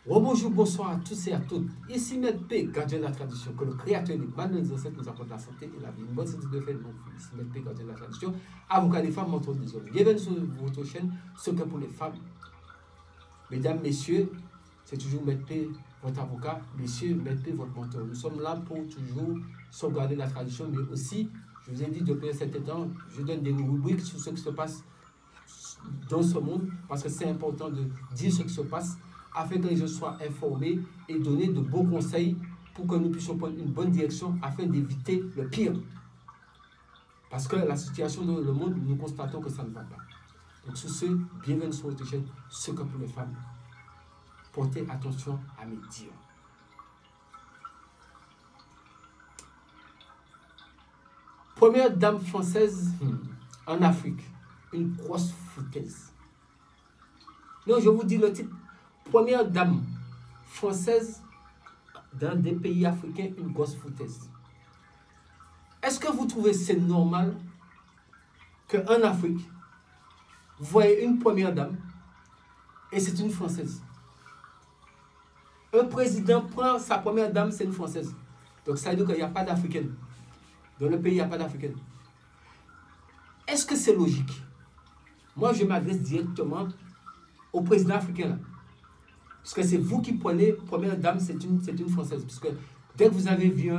Bonjour, bonsoir à tous et à toutes. Ici Maître P, gardien de la tradition, que le créateur des mal de nos ancêtres nous apporte la santé et la vie. Une bonne santé de faire non plus. Ici Maître P, gardien de la tradition, avocat des femmes, mentor des hommes. Bienvenue sur votre chaîne, ce que pour les femmes. Mesdames, messieurs, c'est toujours Maître P, votre avocat. Messieurs, Maître P, votre mentor. Nous sommes là pour toujours sauvegarder la tradition, mais aussi, je vous ai dit depuis un certain temps, je donne des rubriques sur ce qui se passe dans ce monde, parce que c'est important de dire ce qui se passe, afin que les gens soient informés et donner de bons conseils pour que nous puissions prendre une bonne direction afin d'éviter le pire. Parce que la situation dans le monde, nous constatons que ça ne va pas. Donc sur ce, bienvenue sur votre chaîne, ce que pour les femmes. Portez attention à mes dires. Première dame française en Afrique, une grosse foutaise. Non, je vous dis le titre. Première dame française dans des pays africains, une grosse foutaise. Est-ce que vous trouvez c'est normal qu'en Afrique, vous voyez une première dame et c'est une Française? Un président prend sa première dame, c'est une Française. Donc ça veut dire qu'il n'y a pas d'Africaine. Dans le pays, il n'y a pas d'Africaine. Est-ce que c'est logique? Moi, je m'adresse directement au président africain là. Parce que c'est vous qui prenez, première dame, c'est une Française. Parce que dès que vous avez vu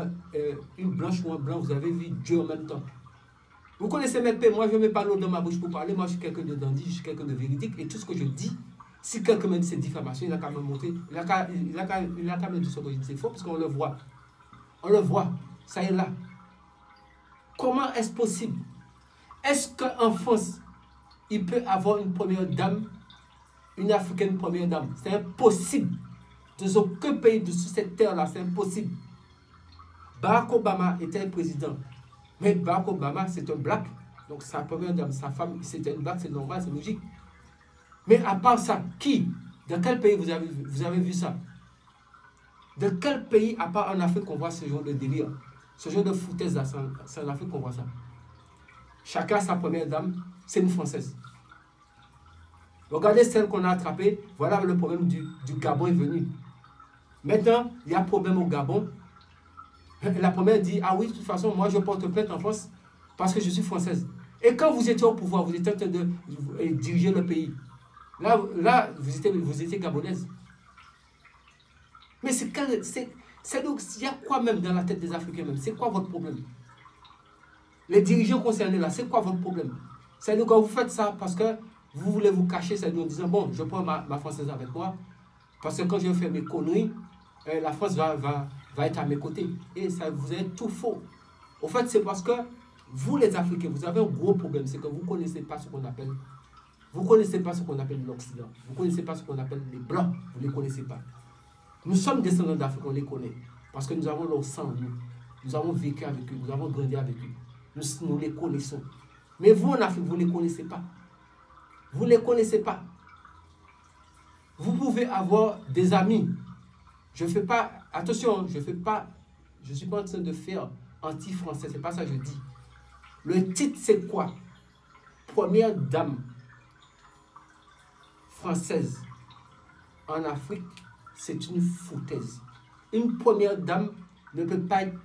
une blanche ou un blanc, vous avez vu Dieu en même temps. Vous connaissez mes pères, moi je ne mets pas l'eau dans ma bouche pour parler, moi je suis quelqu'un de dandy, je suis quelqu'un de véridique. Et tout ce que je dis, si quelqu'un me dit c'est diffamation, il a qu'à me montrer, il a qu'à me dire ce que je dis, c'est faux, parce qu'on le voit. On le voit, ça est là. Comment est-ce possible? Est-ce qu'en France, il peut avoir une première dame, une africaine première dame? C'est impossible. Dans aucun pays de sur cette terre-là, c'est impossible. Barack Obama était président. Mais Barack Obama, c'est un black. Donc sa première dame, sa femme, c'était une black, c'est normal, c'est logique. Mais à part ça, qui? Dans quel pays vous avez vu ça? Dans quel pays, à part en Afrique, qu'on voit ce genre de délire? Ce genre de foutaise-là, c'est en Afrique qu'on voit ça. Chacun sa première dame, c'est une Française. Regardez celle qu'on a attrapée. Voilà le problème du Gabon est venu. Maintenant, il y a problème au Gabon. La première dit, ah oui, de toute façon, moi je porte plainte en France parce que je suis française. Et quand vous étiez au pouvoir, vous étiez en train de diriger le pays. Là vous étiez gabonaise. Mais donc, il y a quoi même dans la tête des Africains même? C'est quoi votre problème? Les dirigeants concernés là, c'est quoi votre problème? C'est-à-dire quand vous faites ça parce que vous voulez vous cacher, c'est-à-dire en disant, bon, je prends ma Française avec moi, parce que quand je vais faire mes conneries, la France va être à mes côtés. Et ça, vous avez tout faux. Au fait, c'est parce que vous, les Africains, vous avez un gros problème, c'est que vous ne connaissez pas ce qu'on appelle, l'Occident. Vous ne connaissez pas ce qu'on appelle les Blancs, vous ne les connaissez pas. Nous sommes descendants d'Afrique, on les connaît, parce que nous avons leur sang, nous avons vécu avec eux, nous avons grandi avec eux. Nous les connaissons. Mais vous, en Afrique, vous ne les connaissez pas. Vous ne les connaissez pas. Vous pouvez avoir des amis. Je ne fais pas, attention, je ne suis pas en train de faire anti-français, ce n'est pas ça que je dis. Le titre, c'est quoi? Première dame française en Afrique, c'est une foutaise. Une première dame ne peut pas être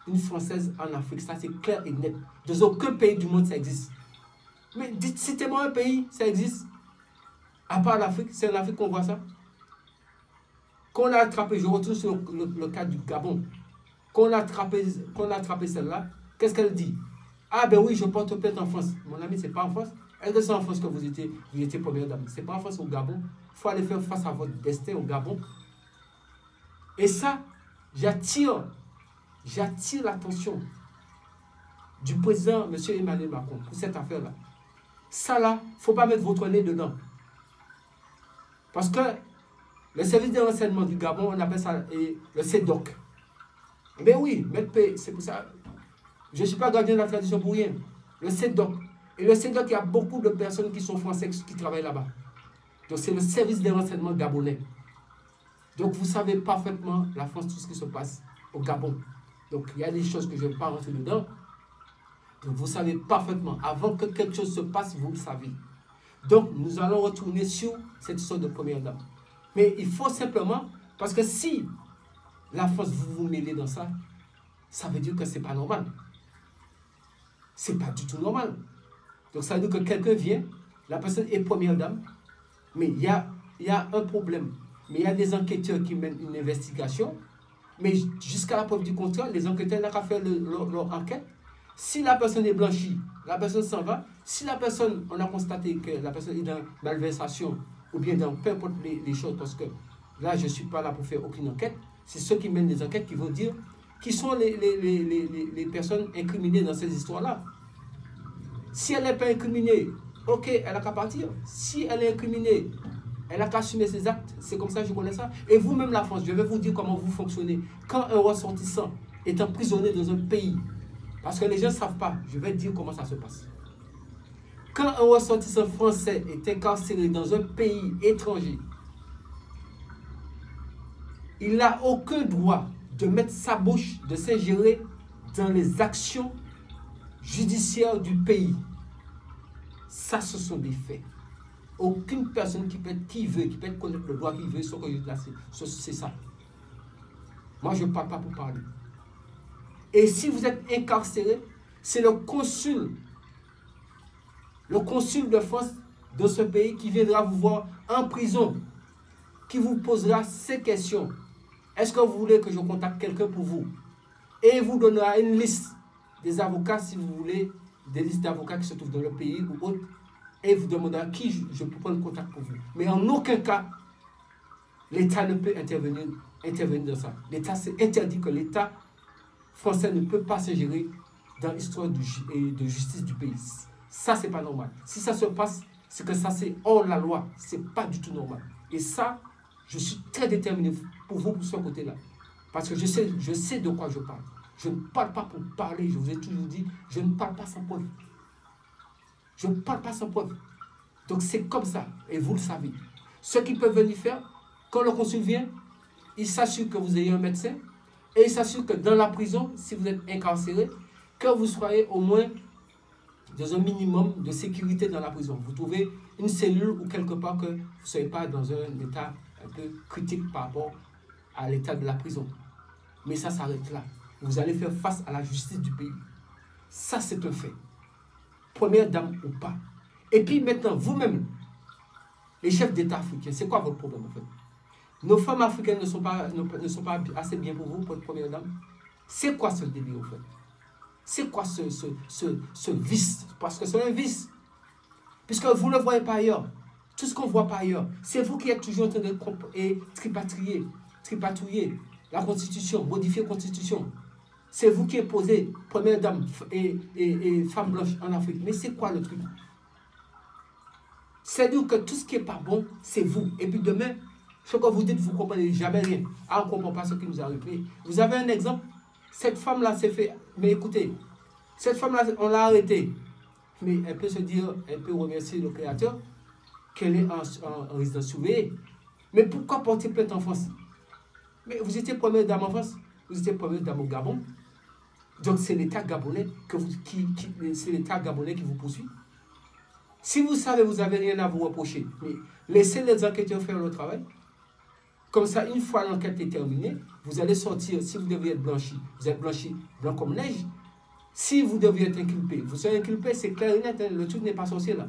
une Française en Afrique, ça c'est clair et net. Dans aucun pays du monde ça existe. Mais dites, citez-moi un pays, ça existe. À part l'Afrique, c'est en Afrique qu'on voit ça. Quand on a attrapé, je retourne sur le cas du Gabon. Quand on a attrapé celle-là, qu'est-ce qu'elle dit? Ah ben oui, je porte plainte en France. Mon ami, c'est pas en France. Est-ce que c'est en France que vous étiez première dame? C'est pas en France, au Gabon. Il faut aller faire face à votre destin au Gabon. Et ça, j'attire l'attention du président, M. Emmanuel Macron, pour cette affaire-là. Ça là, il ne faut pas mettre votre nez dedans. Parce que le service de renseignement du Gabon, on appelle ça le CEDOC. Mais oui, c'est pour ça. Je ne suis pas gardien de la tradition pour rien. Le CEDOC. Et le CEDOC, il y a beaucoup de personnes qui sont français qui travaillent là-bas. Donc c'est le service de renseignement gabonais. Donc vous savez parfaitement, la France, tout ce qui se passe au Gabon. Donc il y a des choses que je ne vais pas rentrer dedans. Donc vous savez parfaitement, avant que quelque chose se passe, vous le savez. Donc nous allons retourner sur cette histoire de première dame. Mais il faut simplement, parce que si la France vous mêlez dans ça, ça veut dire que ce n'est pas normal. Ce n'est pas du tout normal. Donc ça veut dire que quelqu'un vient, la personne est première dame, mais il y a un problème. Mais il y a des enquêteurs qui mènent une investigation, mais jusqu'à la preuve du contraire, les enquêteurs n'ont qu'à faire leur enquête. Si la personne est blanchie, la personne s'en va. Si la personne, on a constaté que la personne est dans malversation ou bien dans peu importe les choses, parce que là, je ne suis pas là pour faire aucune enquête, c'est ceux qui mènent les enquêtes qui vont dire qui sont les personnes incriminées dans ces histoires-là. Si elle n'est pas incriminée, ok, elle n'a qu'à partir. Si elle est incriminée, elle n'a qu'à assumer ses actes. C'est comme ça que je connais ça. Et vous-même, la France, je vais vous dire comment vous fonctionnez. Quand un ressortissant est emprisonné dans un pays, parce que les gens ne savent pas, je vais dire comment ça se passe. Quand un ressortissant français est incarcéré dans un pays étranger, il n'a aucun droit de mettre sa bouche, de s'ingérer dans les actions judiciaires du pays. Ça, ce sont des faits. Aucune personne qui peut connaître le droit qu'il veut, sauf que c'est ça. Moi, je ne parle pas pour parler. Et si vous êtes incarcéré, c'est le consul de France de ce pays qui viendra vous voir en prison, qui vous posera ces questions. Est-ce que vous voulez que je contacte quelqu'un pour vous? Et il vous donnera une liste des avocats, si vous voulez, des listes d'avocats qui se trouvent dans le pays ou autre, et il vous demandera qui je peux prendre contact pour vous. Mais en aucun cas, l'État ne peut intervenir dans ça. L'État, c'est interdit que l'État français ne peut pas s'ingérer dans l'histoire de justice du pays. Ça, c'est pas normal. Si ça se passe, c'est que ça, c'est hors la loi. C'est pas du tout normal. Et ça, je suis très déterminé pour vous, pour ce côté-là. Parce que je sais de quoi je parle. Je ne parle pas pour parler. Je vous ai toujours dit, je ne parle pas sans preuve. Je ne parle pas sans preuve. Donc c'est comme ça. Et vous le savez. Ceux qui peuvent venir faire, quand le consul vient, il s'assure que vous ayez un médecin. Et il s'assure que dans la prison, si vous êtes incarcéré, que vous soyez au moins dans un minimum de sécurité dans la prison. Vous trouvez une cellule ou quelque part que vous ne soyez pas dans un état un peu critique par rapport à l'état de la prison. Mais ça s'arrête là. Vous allez faire face à la justice du pays. Ça, c'est un fait. Première dame ou pas. Et puis maintenant, vous-même, les chefs d'État africains, c'est quoi votre problème en fait? Nos femmes africaines ne sont pas assez bien pour vous, pour être première dame. C'est quoi ce délire en fait? C'est quoi ce vice? Parce que c'est un vice. Puisque vous ne le voyez pas ailleurs. Tout ce qu'on ne voit pas ailleurs, c'est vous qui êtes toujours en train de tripatouiller la Constitution, modifier la Constitution. C'est vous qui imposez première dame et femme blanche en Afrique. Mais c'est quoi le truc? C'est-à-dire que tout ce qui n'est pas bon, c'est vous. Et puis demain, ce que vous dites, vous ne comprenez jamais rien. Ah, on ne comprend pas ce qui nous arrive. Mais vous avez un exemple? Cette femme-là s'est fait... Mais écoutez, cette femme-là, on l'a arrêtée. Mais elle peut se dire, elle peut remercier le Créateur qu'elle est en résidence surveillée. Mais pourquoi porter plainte en France? Mais vous étiez première dame en France. Vous étiez première dame au Gabon. Donc c'est l'État gabonais c'est l'État gabonais qui vous poursuit. Si vous savez, vous n'avez rien à vous reprocher, mais laissez les enquêteurs faire le travail. Comme ça, une fois l'enquête est terminée, vous allez sortir. Si vous devez être blanchi, vous êtes blanchi blanc comme neige. Si vous devez être inculpé, vous serez inculpé, c'est clair et net, hein, le truc n'est pas sorcier là.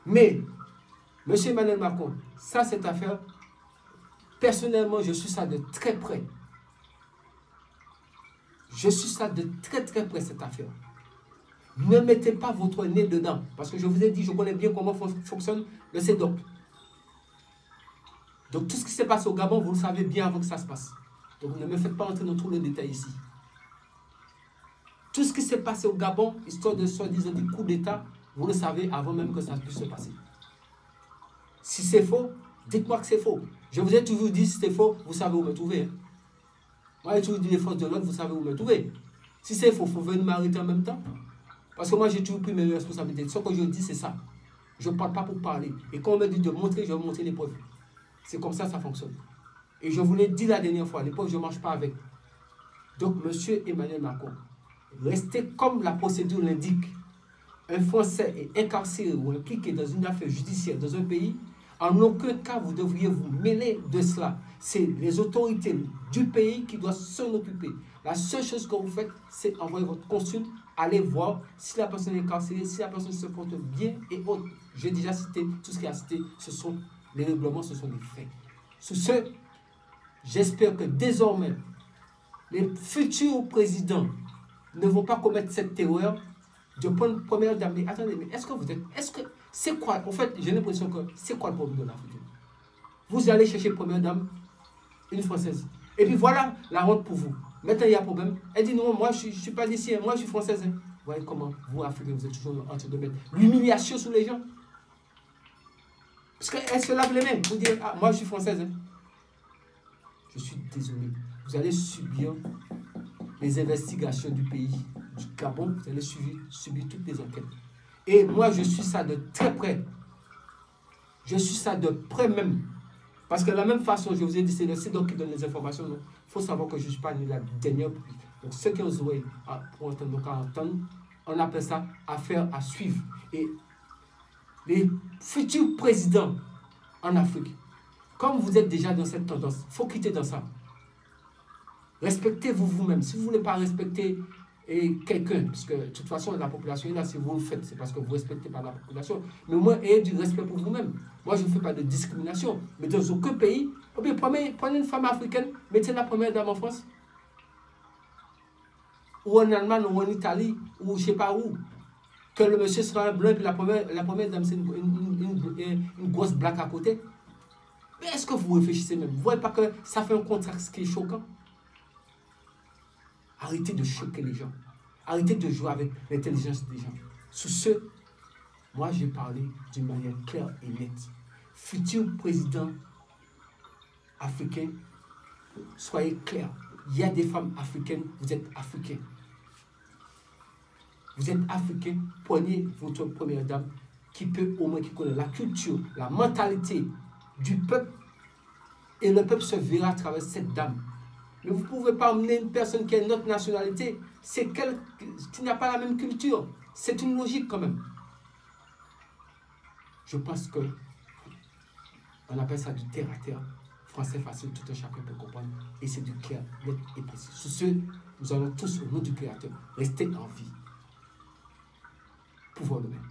Mais, M. Emmanuel Macron, ça, cette affaire, personnellement, je suis ça de très près. Je suis ça de très près, cette affaire. Ne mettez pas votre nez dedans. Parce que je vous ai dit, je connais bien comment fonctionne le CEDOC. Donc tout ce qui s'est passé au Gabon, vous le savez bien avant que ça se passe. Donc ne me faites pas entrer dans tous les détails ici. Tout ce qui s'est passé au Gabon, histoire de soi-disant du coup d'État, vous le savez avant même que ça puisse se passer. Si c'est faux, dites-moi que c'est faux. Je vous ai toujours dit, si c'est faux, vous savez où me trouver. Hein. Moi, j'ai toujours dit les forces de l'ordre, vous savez où me trouver. Si c'est faux, il faut venir m'arrêter en même temps. Parce que moi, j'ai toujours pris mes responsabilités. Ce que je dis, c'est ça. Je ne parle pas pour parler. Et quand on me dit de montrer, je vais montrer les preuves. C'est comme ça fonctionne. Et je vous l'ai dit la dernière fois, les preuves, je ne marche pas avec. Donc, M. Emmanuel Macron, restez comme la procédure l'indique. Un Français est incarcéré ou impliqué dans une affaire judiciaire dans un pays, En aucun cas, vous devriez vous mêler de cela. C'est les autorités du pays qui doivent s'en occuper. La seule chose que vous faites, c'est envoyer votre consul, aller voir si la personne est incarcérée, si la personne se porte bien et autres. J'ai déjà cité, tout ce qu'il a cité, ce sont les règlements, ce sont des faits. Sur ce, j'espère que désormais, les futurs présidents ne vont pas commettre cette terreur de prendre première dame. Mais attendez, mais c'est quoi, en fait, j'ai l'impression que c'est quoi le problème de l'Afrique? Vous allez chercher première dame, une Française. Et puis voilà la honte pour vous. Maintenant, il y a un problème. Elle dit non, moi, je ne suis pas d'ici, moi, je suis française. Vous voyez comment, vous, Africains, vous êtes toujours en train de mettre l'humiliation sur les gens. Parce qu'elle se lave les mains pour dire, ah, moi, je suis française. Je suis désolé. Vous allez subir les investigations du pays, du Gabon. Vous allez subir toutes les enquêtes. Et moi, je suis ça de très près. Je suis ça de près même. Parce que de la même façon, je vous ai dit, c'est le site qui donne les informations. Il faut savoir que je ne suis pas la dernière. Donc, ceux qui ont joué pour entendre, on appelle ça affaire à suivre. Et les futurs présidents en Afrique, comme vous êtes déjà dans cette tendance, il faut quitter dans ça. Respectez-vous vous-même. Si vous ne voulez pas respecter quelqu'un, parce que de toute façon, la population est là, si vous le faites, c'est parce que vous ne respectez pas la population. Mais au moins, ayez du respect pour vous-même. Moi, je ne fais pas de discrimination. Mais dans aucun pays, prenez une femme africaine, mettez la première dame en France. Ou en Allemagne, ou en Italie, ou je ne sais pas où. Que le monsieur sera un blanc, puis la première dame, c'est une grosse blague à côté. Mais est-ce que vous réfléchissez même? Vous ne voyez pas que ça fait un contraste qui est choquant? Arrêtez de choquer les gens. Arrêtez de jouer avec l'intelligence des gens. Sur ce, moi j'ai parlé d'une manière claire et nette. Futur président africain, soyez clairs. Il y a des femmes africaines, vous êtes africains. Vous êtes africain, prenez votre première dame qui peut au moins qui connaît la culture, la mentalité du peuple. Et le peuple se verra à travers cette dame. Mais vous ne pouvez pas emmener une personne qui a une autre nationalité, qui n'a pas la même culture. C'est une logique quand même. Je pense que on appelle ça du terre à terre. Français facile, tout un chacun peut comprendre. Et c'est du clair, net et précis. Sur ce, nous allons tous, au nom du Créateur, rester en vie. Pouvoir de même.